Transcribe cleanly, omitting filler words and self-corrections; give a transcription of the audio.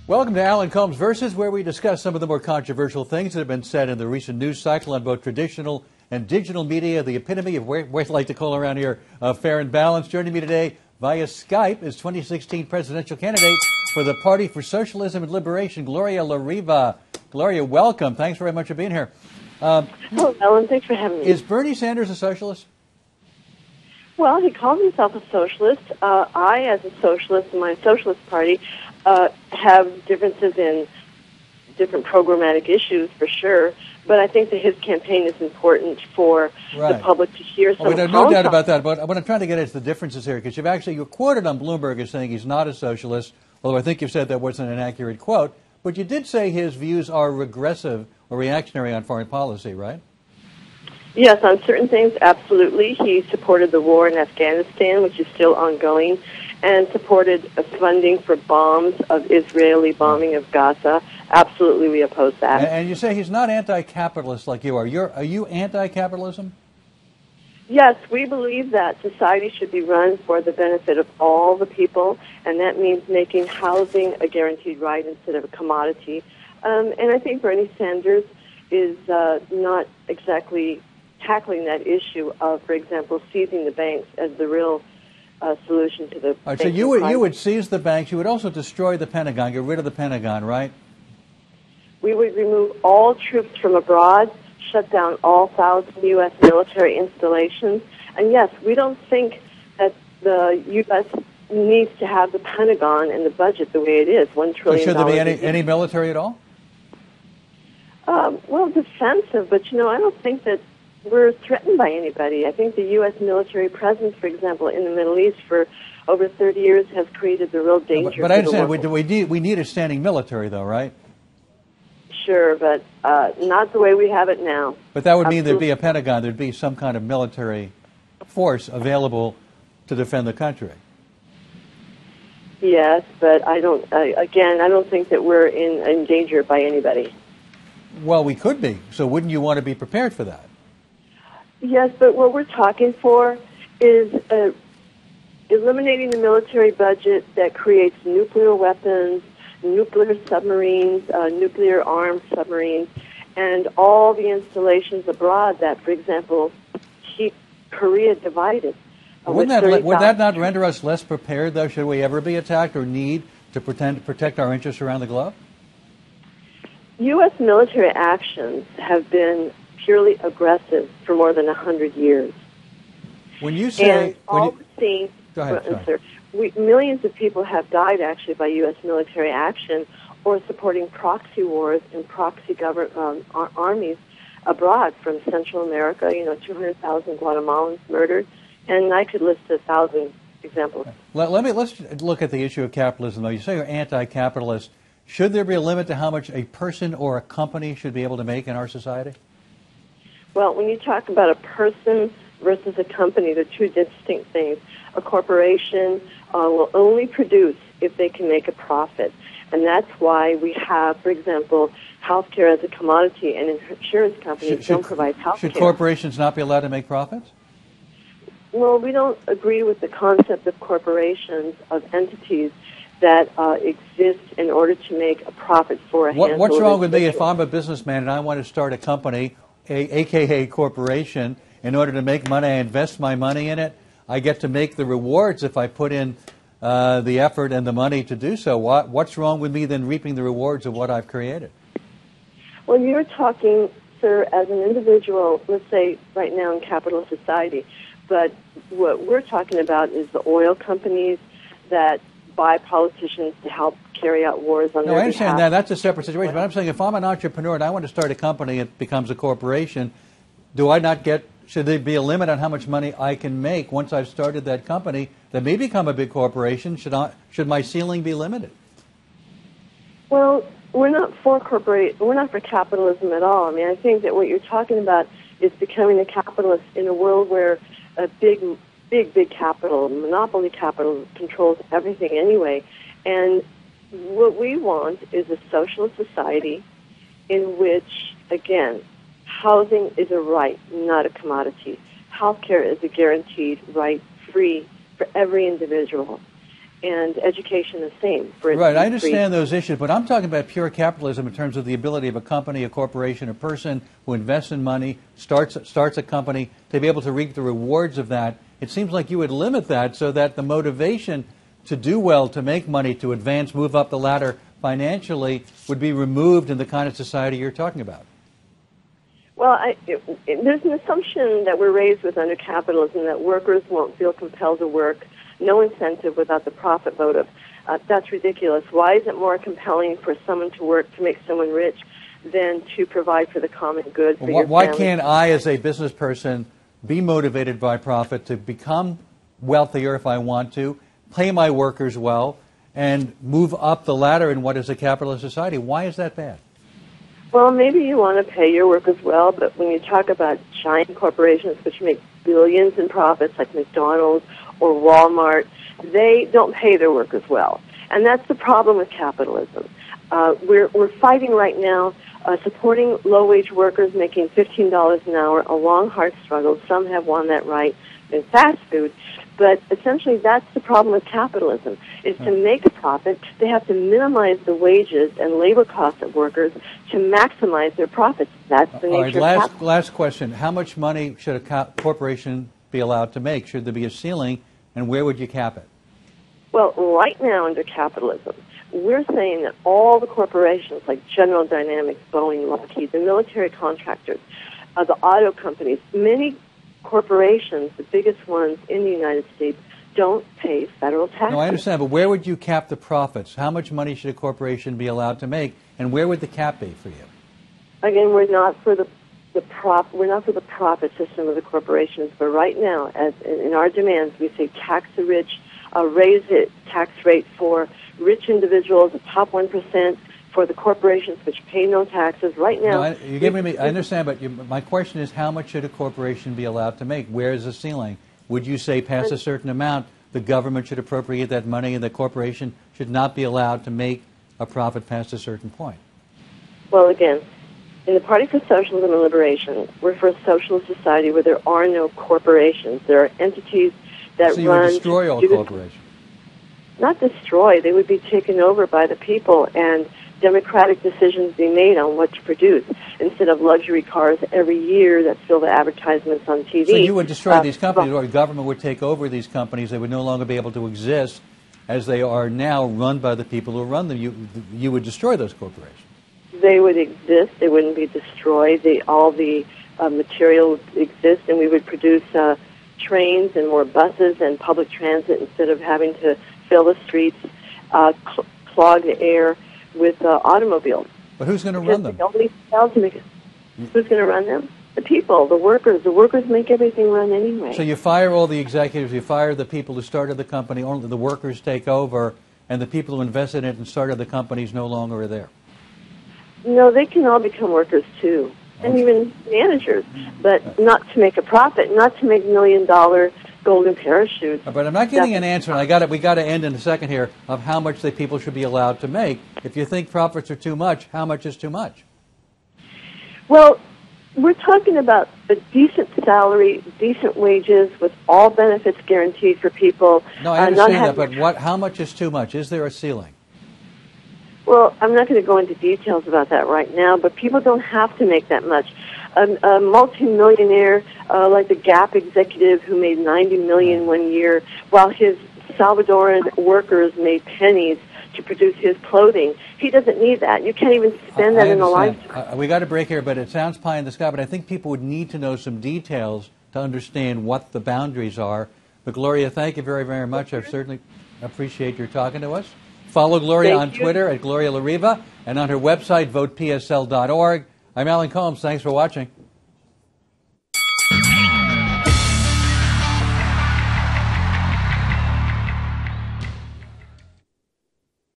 Welcome to Alan Colmes Versus, where we discuss some of the more controversial things that have been said in the recent news cycle on both traditional and digital media, the epitome of what we like to call around here fair and balanced. Joining me today via Skype is 2016 presidential candidate for the Party for Socialism and Liberation, Gloria LaRiva. Gloria, welcome. Thanks very much for being here. Hello, Alan. Thanks for having me. Is Bernie Sanders a socialist? Well, he calls himself a socialist. I, as a socialist in my Socialist Party, have differences in different programmatic issues for sure, but I think that his campaign is important for the public to hear some no doubt about that, but what I'm trying to get at is the differences here, because you're quoted on Bloomberg as saying he's not a socialist, although I think you've said that wasn't an accurate quote, but you did say his views are regressive or reactionary on foreign policy, right? Yes, on certain things, absolutely. He supported the war in Afghanistan, which is still ongoing, and supported funding for bombs of Israeli bombing of Gaza. Absolutely, we oppose that. And you say he's not anti-capitalist like you are. Are you anti-capitalism? Yes, we believe that society should be run for the benefit of all the people, and that means making housing a guaranteed right instead of a commodity. And I think Bernie Sanders is not exactly tackling that issue of, for example, seizing the banks as the real solution to the all right, so you would seize the banks. You would also destroy the Pentagon, get rid of the Pentagon, right? We would remove all troops from abroad, shut down all 1,000 U.S. military installations. And yes, we don't think that the U.S. needs to have the Pentagon and the budget the way it is, $1 trillion. So should there be any military at all? Well, defensive, but, I don't think that we're threatened by anybody. I think the U.S. military presence, for example, in the Middle East for over 30 years has created the real danger. But I understand we need a standing military, though, right? Sure, but not the way we have it now. But that would mean there'd be a Pentagon, there'd be some kind of military force available to defend the country. Yes, but I don't think that we're in danger by anybody. Well, we could be. So wouldn't you want to be prepared for that? Yes, but what we're talking for is eliminating the military budget that creates nuclear weapons, nuclear submarines, nuclear armed submarines, and all the installations abroad that, for example, keep Korea divided. Would that not render us less prepared, though, should we ever be attacked or need to protect our interests around the globe? U.S. military actions have been purely aggressive for more than 100 years. When you say... Go ahead, sir. Millions of people have died, actually, by U.S. military action or supporting proxy wars and proxy armies abroad from Central America, 200,000 Guatemalans murdered, and I could list 1,000 examples. Let's look at the issue of capitalism, though. You say you're anti-capitalist. Should there be a limit to how much a person or a company should be able to make in our society? Well, when you talk about a person versus a company, they're two distinct things. A corporation will only produce if they can make a profit. And that's why we have, for example, healthcare as a commodity, and insurance companies don't provide healthcare. Should corporations not be allowed to make profits? Well, we don't agree with the concept of corporations, of entities that exist in order to make a profit for a handful. What's wrong with me if I'm a businessman and I want to start a company, a.k.a. corporation, in order to make money? I invest my money in it. I get to make the rewards if I put in the effort and the money to do so. What's wrong with me then reaping the rewards of what I've created? Well, you're talking, sir, as an individual, let's say right now in capitalist society, but what we're talking about is the oil companies that buy politicians to help carry out wars on their behalf. I understand that. That's a separate situation. But I'm saying if I'm an entrepreneur and I want to start a company, it becomes a corporation, should there be a limit on how much money I can make once I've started that company that may become a big corporation? Should my ceiling be limited? Well, we're not for capitalism at all. I mean, I think that what you're talking about is becoming a capitalist in a world where a big capital, monopoly capital, controls everything anyway. And what we want is a socialist society in which, again, housing is a right, not a commodity. Healthcare is a guaranteed right, free for every individual. and education the same. For it Right, to be I understand free. those issues, but I'm talking about pure capitalism in terms of the ability of a company, a corporation, a person who invests in money, starts a company, to be able to reap the rewards of that. It seems like you would limit that so that the motivation to do well, to make money, to advance, move up the ladder financially would be removed in the kind of society you're talking about. Well, there's an assumption that we're raised with under capitalism that workers won't feel compelled to work, no incentive without the profit motive. That's ridiculous. Why is it more compelling for someone to work to make someone rich than to provide for the common good for your Why family? can't I, as a business person, be motivated by profit to become wealthier if I want to, pay my workers well, and move up the ladder in what is a capitalist society? Why is that bad? Well, maybe you want to pay your workers well, but when you talk about giant corporations which make billions in profits, like McDonald's or Walmart, they don't pay their workers well. And that's the problem with capitalism. We're fighting right now, supporting low-wage workers making $15 an hour, a long, hard struggle. Some have won that right in fast food. But essentially, that's the problem with capitalism, is to make a profit, they have to minimize the wages and labor costs of workers to maximize their profits. That's the nature of capitalism. Last question. How much money should a corporation be allowed to make? Should there be a ceiling, and where would you cap it? Well, right now under capitalism, we're saying that all the corporations like General Dynamics, Boeing, Lockheed, the military contractors, the auto companies, many corporations, the biggest ones in the United States, don't pay federal taxes. No, I understand, but where would you cap the profits? How much money should a corporation be allowed to make, and where would the cap be for you? Again, we're not for the profit system of the corporations, but right now, as in our demands, we say tax the rich, raise the tax rate for rich individuals, the top 1%, for the corporations which pay no taxes. Right now, you're giving me. I understand, but my question is, how much should a corporation be allowed to make? Where is the ceiling? Would you say past a certain amount, the government should appropriate that money, and the corporation should not be allowed to make a profit past a certain point? Well, again, in the Party for Socialism and Liberation, we're for a socialist society where there are no corporations. There are entities that so you run. would destroy all corporations? Not destroy. They would be taken over by the people, and democratic decisions be made on what to produce instead of luxury cars every year that fill the advertisements on TV. So you would destroy these companies, or the government would take over these companies. They would no longer be able to exist as they are now, run by the people who run them. You would destroy those corporations. They would exist. They wouldn't be destroyed. All the material would exist, and we would produce trains and more buses and public transit instead of having to fill the streets, clog the air with automobiles. But who's going to run them? Who's going to run them? The people, the workers. The workers make everything run anyway. So you fire all the executives, you fire the people who started the company, only the workers take over, and the people who invested in it and started the companies no longer are there. No, they can all become workers too, and even managers, but not to make a profit, not to make $1 million golden parachutes. But I'm not getting an answer, and we got to end in a second here, of how much the people should be allowed to make. If you think profits are too much, how much is too much? Well, we're talking about a decent salary, decent wages, with all benefits guaranteed for people. No, I understand that, but how much is too much? Is there a ceiling? Well, I'm not going to go into details about that right now, but people don't have to make that much. A multimillionaire like the Gap executive who made $90 million one year, while his Salvadoran workers made pennies to produce his clothing. He doesn't need that. You can't even spend that in a lifetime. We got to break here, but it sounds pie in the sky, but I think people would need to know some details to understand what the boundaries are. But Gloria, thank you very, very much. I certainly appreciate your talking to us. Follow Gloria on Twitter at Gloria LaRiva and on her website, votepsl.org. I'm Alan Colmes. Thanks for watching.